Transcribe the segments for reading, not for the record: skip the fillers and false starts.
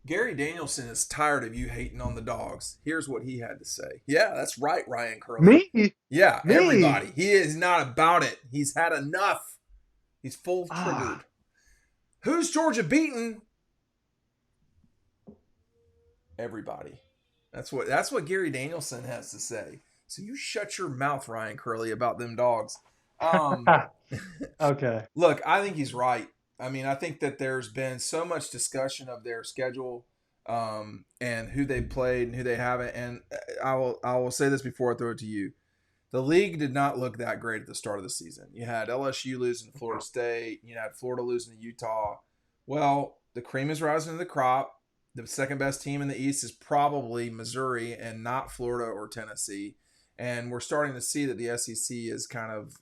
Gary Danielson is tired of you hating on the dogs. Here's what he had to say. Yeah, that's right, Ryan Curley. Me? Yeah, Me? everybody. He is not about it. He's had enough. He's full Ah, triggered. Who's Georgia beating? Everybody. That's what Gary Danielson has to say. So you shut your mouth, Ryan Curley, about them dogs. Um, okay. Look, I think he's right. I mean, I think that there's been so much discussion of their schedule, and who they played and who they haven't. And I will say this before I throw it to you. The league did not look that great at the start of the season. You had LSU losing to Florida State. You had Florida losing to Utah. Well, the cream is rising to the crop. The second best team in the East is probably Missouri and not Florida or Tennessee. And we're starting to see that the SEC is kind of,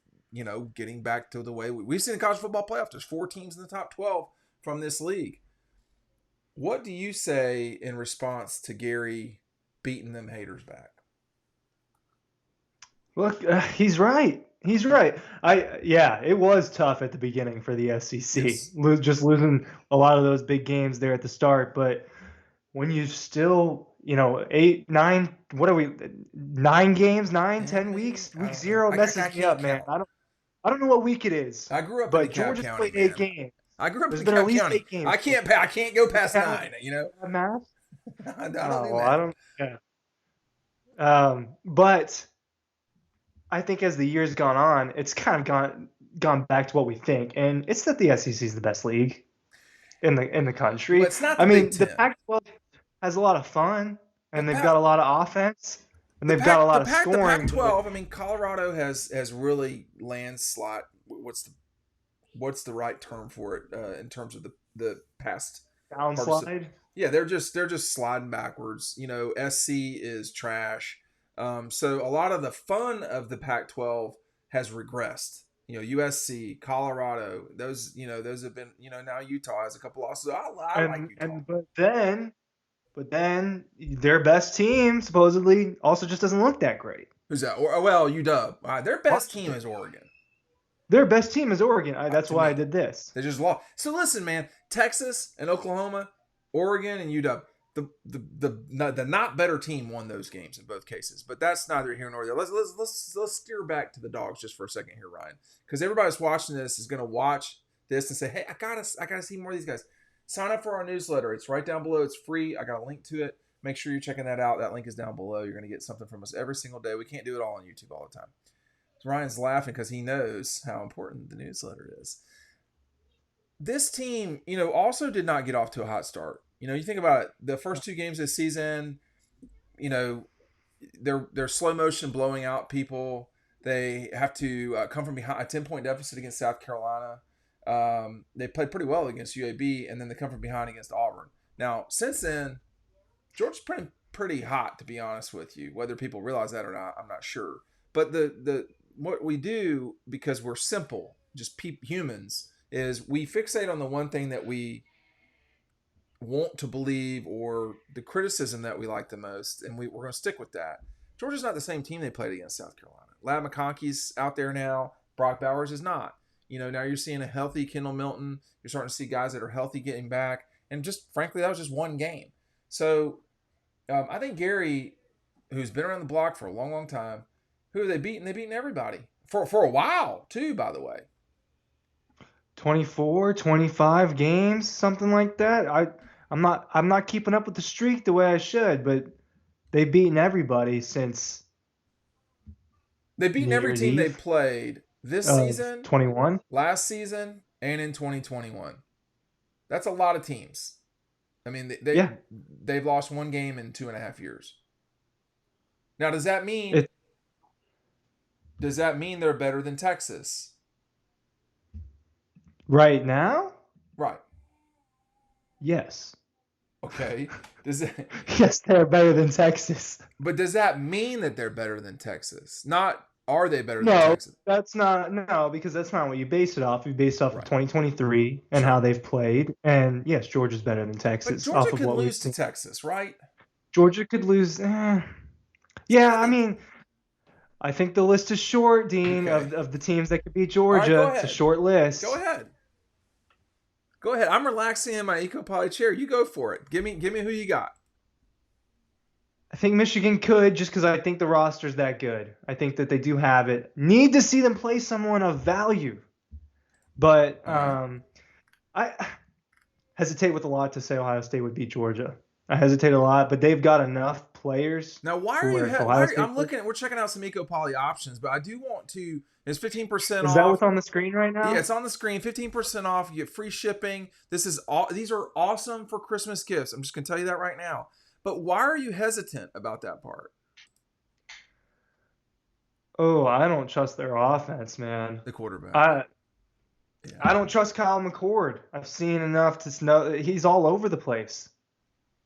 getting back to the way we've seen in college football playoff. There's 4 teams in the top 12 from this league. What do you say in response to Gary beating them haters back? Look, he's right. He's right. Yeah, it was tough at the beginning for the SEC, Yes. just losing a lot of those big games there at the start. But when you still, 8, 9, what are we, 9 games, 9, 10 weeks? I Week don't know. zero I messes me up, can't man. count. I don't know what week it is, I grew up in but DeKalb Georgia's County, played eight man. games. I grew up There's in been at DeKalb least County. 8 games. I can't go past Have 9. math? I don't Oh, do well, I math. don't. Yeah. But I think as the years gone on, it's kind of gone back to what we think, and it's that the SEC is the best league in the Well, country. it's not I the Big mean, the Ten. Pac-12 has a lot of fun, The and they've got Pac, a lot of offense, and the they've got a Pac, the lot of Pac, the scoring. But Pac-12. I mean, Colorado has really landslide. What's the right term for it in terms of the past participle? downslide. Yeah, they're just sliding backwards. SC is trash. So a lot of the fun of the Pac-12 has regressed. USC, Colorado, those have been. Now Utah has a couple losses. I like And Utah. and but then their best team supposedly also just doesn't look that great. Who's that? Well, UW. Their best team Washington. is Oregon. Their best team is Oregon. That's To why I me, did this. they just lost. So listen, man. Texas and Oklahoma, Oregon and UW. The not better team won those games in both cases, but that's neither here nor there. Let's steer back to the dogs just for a second here, Ryan, because everybody's watching this is going to watch this and say, "Hey, I gotta see more of these guys." Sign up for our newsletter. It's right down below. It's free. I got a link to it. Make sure you're checking that out. That link is down below. You're going to get something from us every single day. We can't do it all on YouTube all the time. So Ryan's laughing because he knows how important the newsletter is. This team, also did not get off to a hot start. You think about it, the first 2 games this season, you know, they're slow motion blowing out people. They have to come from behind a 10-point deficit against South Carolina. They played pretty well against UAB, and then they come from behind against Auburn. Now, since then, Georgia's pretty hot, to be honest with you. Whether people realize that or not, I'm not sure. But the what we do, because we're simple, just humans, is we fixate on the one thing that we want to believe or the criticism that we like the most, and we're going to stick with that. Georgia's not the same team they played against South Carolina. Lad McConkey's out there now. Brock Bowers is not. Now you're seeing a healthy Kendall Milton. You're starting to see guys that are healthy getting back. And just frankly, that was just one game. So I think Gary, who's been around the block for a long, long time, who are they beating? They've beaten everybody for a while too. By the way, 24, 25 games, something like that. I'm not keeping up with the streak the way I should, but they've beaten everybody since they've beaten New every Year's team they Eve played this of season, 21. last season, and in 2021. That's a lot of teams. I mean, Yeah. they've lost one game in 2.5 years. Now, It does that mean they're better than Texas? right now? Right. Yes. Okay. Does that, Yes, they're better than Texas. but does that mean that they're better than Texas? Not are they better than No, Texas? that's not no, because that's not what you base it off. You base it off of Right. 2023 and how Sure. they've played. And yes, Georgia's better than But Texas Georgia off of could what we've lose to seen. Texas, right? Georgia could lose. Yeah, I I think. mean, I think the list is short, Dean, Okay. of the teams that could beat All right. Go Georgia. It's a ahead. short Go list. ahead. Go ahead. I'm relaxing in my Eco Poly chair. You go for it. Give me who you got. I think Michigan could, just because I think the roster's that good. I think that they do have it. Need to see them play someone of value. But All right. I hesitate with a lot to say Ohio State would beat Georgia. I hesitate a lot, but they've got enough players Now, why to are you? where if Ohio State I'm looking at. We're checking out some Eco Poly options, but I do want to. It's 15% is that off. what's on the screen right now? Yeah, it's on the screen. 15% off. You get free shipping. This is all. These are awesome for Christmas gifts. I'm just gonna tell you that right now. But why are you hesitant about that part? Oh, I don't trust their offense, man. The quarterback. I Yeah. I don't trust Kyle McCord. I've seen enough to know he's all over the place.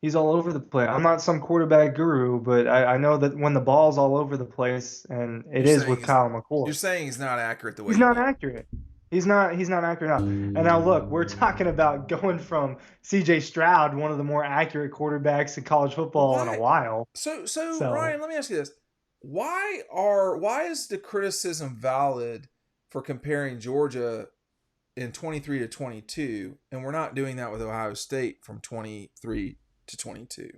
He's all over the place. I'm not some quarterback guru, but I know that when the ball's all over the place, and it is with Kyle You're McCord, saying he's not accurate the way he's not accurate. He's not accurate enough. And now look, we're talking about going from C.J. Stroud, one of the more accurate quarterbacks in college football in a while. So So Ryan, let me ask you this: why is the criticism valid for comparing Georgia in 23 to 22, and we're not doing that with Ohio State from 23 to 22?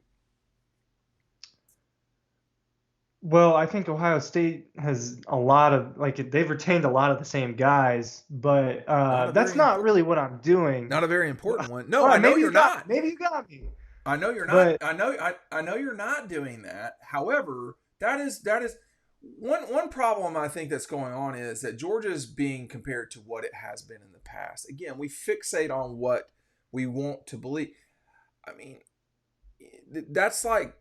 well, I think Ohio State has a lot of they've retained a lot of the same guys, but that's not really what I'm doing. Not a very important one. No, All right, I know you're not. Maybe you got me. I know you're not. But I know you're not doing that. However, that is one problem I think that's going on is that Georgia is being compared to what it has been in the past. Again, we fixate on what we want to believe. I mean, that's like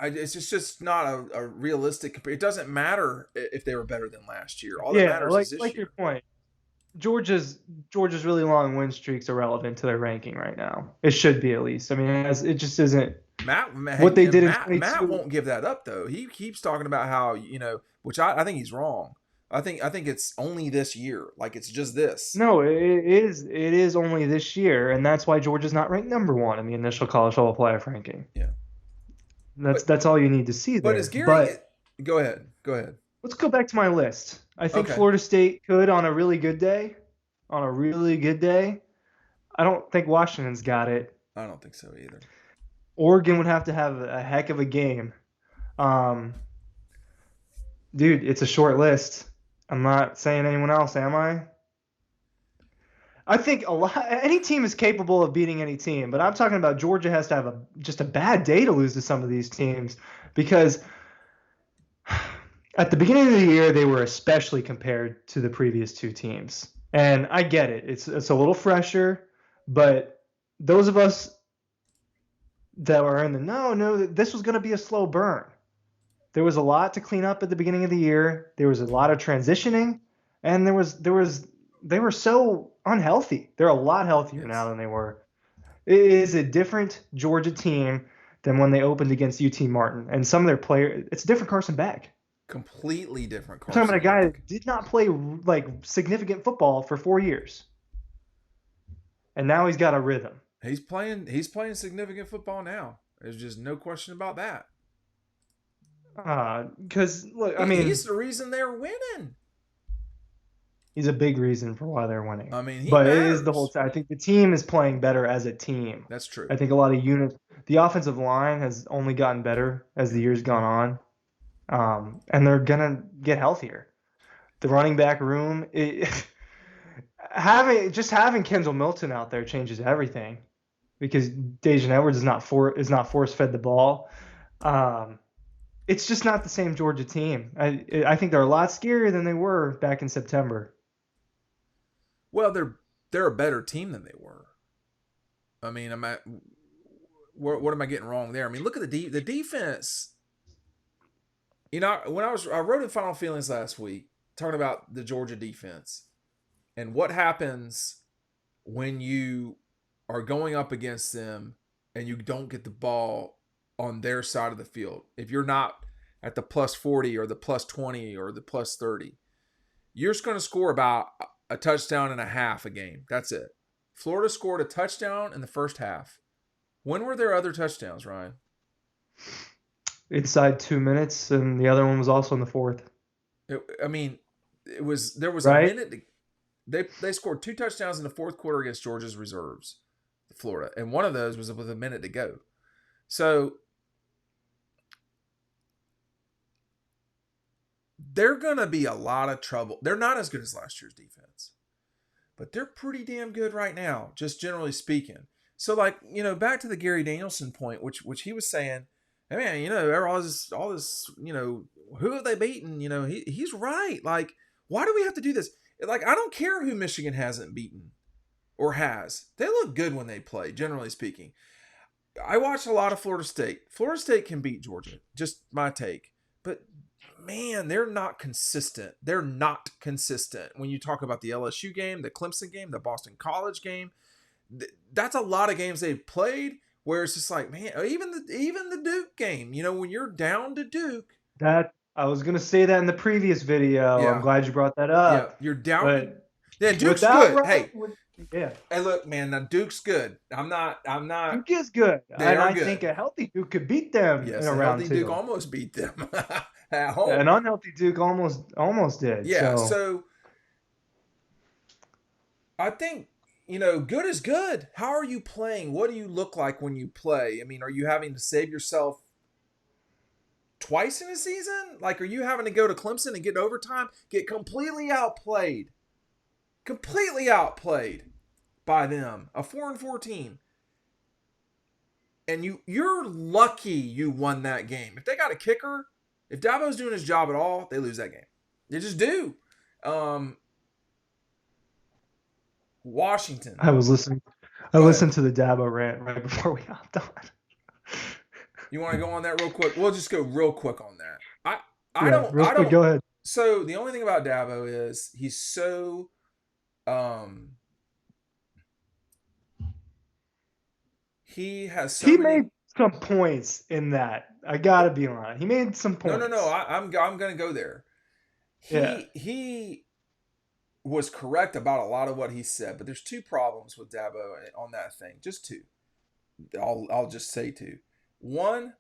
it's just not a realistic. It doesn't matter if they were better than last year. All that matters is this year. your point. Georgia's really long win streak's irrelevant to their ranking right now. It should be, at least. I mean, it just isn't. What they did in 22. Matt won't give that up though. He keeps talking about how which I think he's wrong. I think it's only this year. Like it's just this. No, it is only this year, and that's why Georgia's not ranked number 1 in the initial college football playoff ranking. Yeah, that's all you need to see there. But is Gary? Go ahead. Let's go back to my list. I think Florida State could on a really good day. On a really good day. I don't think Washington's got it. I don't think so either. Oregon would have to have a heck of a game. Dude, it's a short list. I'm not saying anyone else, am I? I think any team is capable of beating any team, but I'm talking about Georgia has to have just a bad day to lose to some of these teams, because at the beginning of the year they were especially compared to the previous 2 teams. And I get it. It's a little fresher, but those of us that were in the know this was going to be a slow burn. There was a lot to clean up at the beginning of the year. There was a lot of transitioning, and they were so unhealthy. They're a lot healthier now than they were. It is a different Georgia team than when they opened against UT Martin. And some of their players, it's a different Carson Beck. Completely different Carson. I'm talking about a guy that did not play significant football for 4 years. And now he's got a rhythm. He's playing significant football now. There's just no question about that. Because look, I mean, he's the reason they're winning. He's a big reason for why they're winning. I mean, it is the whole time. I think the team is playing better as a team. That's true. I think a lot of units. The offensive line has only gotten better as the years gone on, and they're gonna get healthier. The running back room, having Kendall Milton out there changes everything, because Dejan Edwards is not force fed the ball. It's just not the same Georgia team. I think they're a lot scarier than they were back in September. Well, they're a better team than they were. I mean, what am I getting wrong there? I mean, look at the defense. When I wrote in Final Feelings last week talking about the Georgia defense and what happens when you are going up against them and you don't get the ball on their side of the field. If you're not at the plus 40 or the plus 20 or the plus 30, you're just going to score about a touchdown and a half a game. That's it. Florida scored a touchdown in the first half. When were there other touchdowns, Ryan? Inside 2 minutes, and the other one was also in the fourth. There was right? a minute. They scored 2 touchdowns in the fourth quarter against Georgia's reserves, Florida, and one of those was with a minute to go. So they're going to be a lot of trouble. They're not as good as last year's defense, but they're pretty damn good right now, just generally speaking. So, like, back to the Gary Danielson point, which he was saying, hey, man, all this, who have they beaten? He's right. Like, why do we have to do this? Like, I don't care who Michigan hasn't beaten or has. They look good when they play, generally speaking. I watched a lot of Florida State. Florida State can beat Georgia, just my take. But, man, they're not consistent. They're not consistent. When you talk about the LSU game, the Clemson game, the Boston College game, that's a lot of games they've played where it's just like, man, even the Duke game, when you're down to Duke. That I was going to say that in the previous video. Yeah. I'm glad you brought that up. Yeah, you're down. But yeah, Duke's good. Right, hey, look, man, now Duke's good. I'm not. Duke is good. And I think a healthy Duke could beat them in a round 2. Healthy Duke almost beat them at home. Yeah, an unhealthy Duke almost did. Yeah, so I think, good is good. How are you playing? What do you look like when you play? I mean, are you having to save yourself twice in a season? Like, are you having to go to Clemson and get overtime, get completely outplayed by them, a 4-4 team, and you're lucky you won that game. If they got a kicker, if Dabo's doing his job at all, they lose that game. They just do. Washington. I listened to the Dabo rant right before we hopped on. You want to go on that real quick? We'll just go real quick on that. Go ahead. So the only thing about Dabo is he's so he has so he many... made some points in that. I gotta be honest. He made some points. No. I'm gonna go there. He was correct about a lot of what he said, but there's 2 problems with Dabo on that thing. Just 2. I'll just say 2. 1,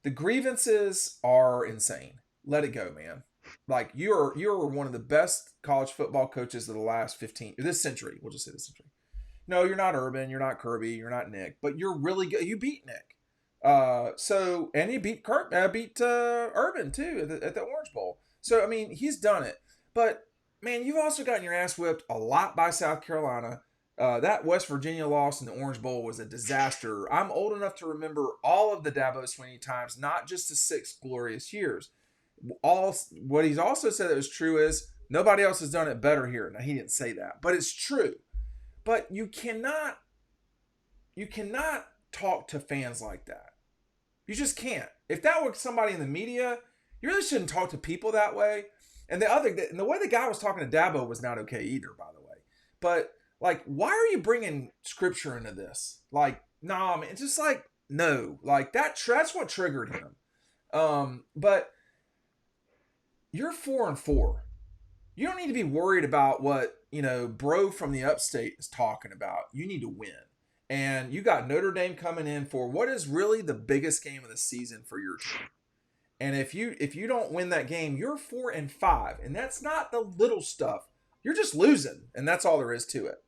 the grievances are insane. Let it go, man. Like, you're one of the best college football coaches of the last this century. We'll just say this century. No, you're not Urban. You're not Kirby. You're not Nick. But you're really good. You beat Nick. And he beat Urban too at the Orange Bowl. So I mean, he's done it. But man, you've also gotten your ass whipped a lot by South Carolina. That West Virginia loss in the Orange Bowl was a disaster. I'm old enough to remember all of the Dabo Swinney times, not just the 6 glorious years. What he's also said that was true is nobody else has done it better here. Now, he didn't say that, but it's true. But you cannot talk to fans like that. You just can't. If that were somebody in the media, you really shouldn't talk to people that way. And the way the guy was talking to Dabo was not okay either, by the way. But like, why are you bringing scripture into this? Like, nah, man, it's just like, no, like that's what triggered him. But you're 4-4. You don't need to be worried about what, bro from the upstate is talking about. You need to win. And you got Notre Dame coming in for what is really the biggest game of the season for your team. And if you don't win that game, you're 4-5. And that's not the little stuff. You're just losing. And that's all there is to it.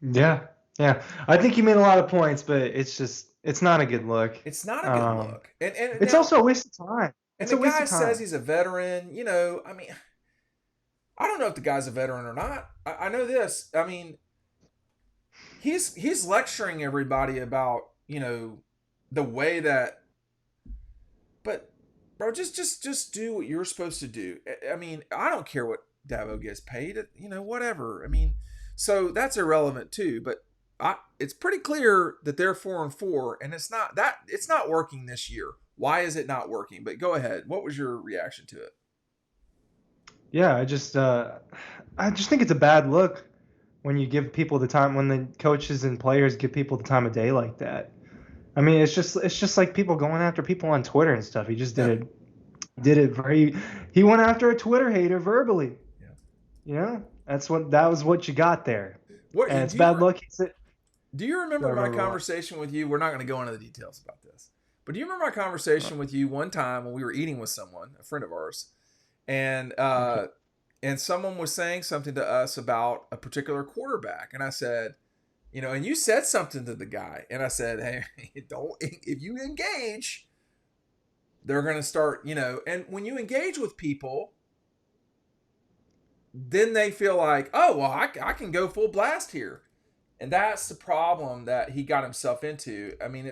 Yeah. I think he made a lot of points, but it's not a good look. It's not a good look. And it's also a waste of time. And the guy says he's a veteran. I mean, I don't know if the guy's a veteran or not. I know this. I mean, he's lecturing everybody about, the way that, but bro, just do what you're supposed to do. I mean, I don't care what Dabo gets paid, whatever. I mean, so that's irrelevant too, but it's pretty clear that they're 4-4 and it's not working this year. Why is it not working? But go ahead. What was your reaction to it? Yeah, I just think it's a bad look when you give people the time, when the coaches and players give people the time of day like that. I mean, it's just like people going after people on Twitter and stuff. He just did it he went after a Twitter hater verbally. Yeah. That was what you got there. And it's bad luck. Do you remember my conversation with you? We're not going to go into the details about this. But do you remember my conversation with you one time when we were eating with someone, a friend of ours? And and someone was saying something to us about a particular quarterback, and I said, and you said something to the guy, and I said, hey, don't, if you engage, they're going to start, and when you engage with people, then they feel like, oh, well, I can go full blast here. And that's the problem that he got himself into. I mean,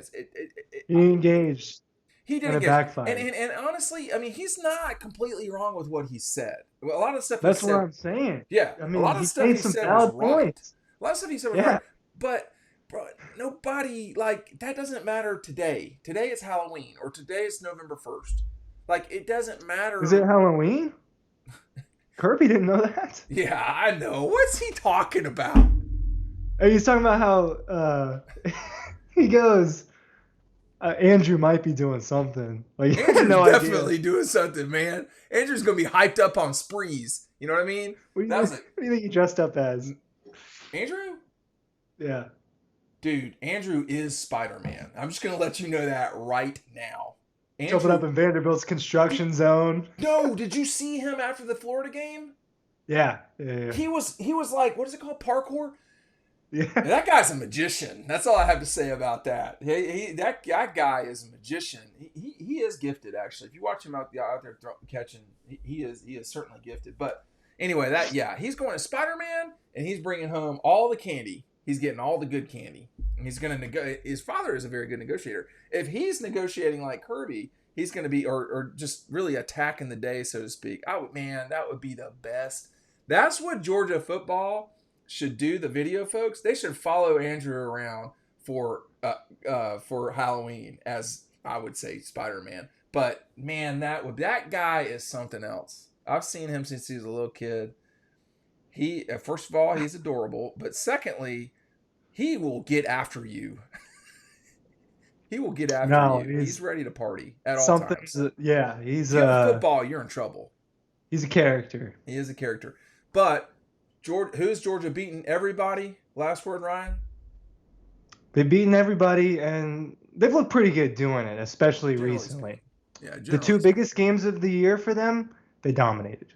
he engaged. He did and it engage. backfired. And honestly, I mean, he's not completely wrong with what he said. A lot of stuff That's he said. what I'm saying. Yeah, I mean, a lot of stuff he said was right. A lot of stuff he said was right. But bro, nobody, like, that doesn't matter today. Today is Halloween, or today is November 1st. Like, it doesn't matter. Is it Halloween? Kirby didn't know that. Yeah, I know. What's he talking about? He's talking about how he goes, Andrew might be doing something. Like, Andrew's definitely doing something, man. Andrew's gonna be hyped up on sprees. You know what I mean? What do you think he dressed up as? Andrew? Yeah. Dude, Andrew is Spider-Man. I'm just gonna let you know that right now. Andrew, jumping up in Vanderbilt's construction zone. No, did you see him after the Florida game? Yeah. He was like, what is it called? Parkour? Yeah. That guy's a magician. That's all I have to say about that. That guy is a magician. He is gifted, actually. If you watch him out there catching, he is certainly gifted. But anyway, he's going to Spider-Man, and he's bringing home all the candy. He's getting all the good candy. And he's going to his father is a very good negotiator. If he's negotiating like Kirby, he's going to be, or just really attacking the day, so to speak. Oh man, that would be the best. That's what Georgia football should do. The video folks, they should follow Andrew around for Halloween, as I would say Spider-Man. But man, that guy is something else. I've seen him since he was a little kid. He, first of all, he's adorable, but secondly, he will get after you. He will get after you. He's ready to party at all times. Yeah, he's football. You're in trouble. He's a character. He is a character. But who's Georgia beating? Everybody? Last word, Ryan? They've beaten everybody, and they've looked pretty good doing it, especially recently. Yeah, the two biggest games of the year for them, they dominated.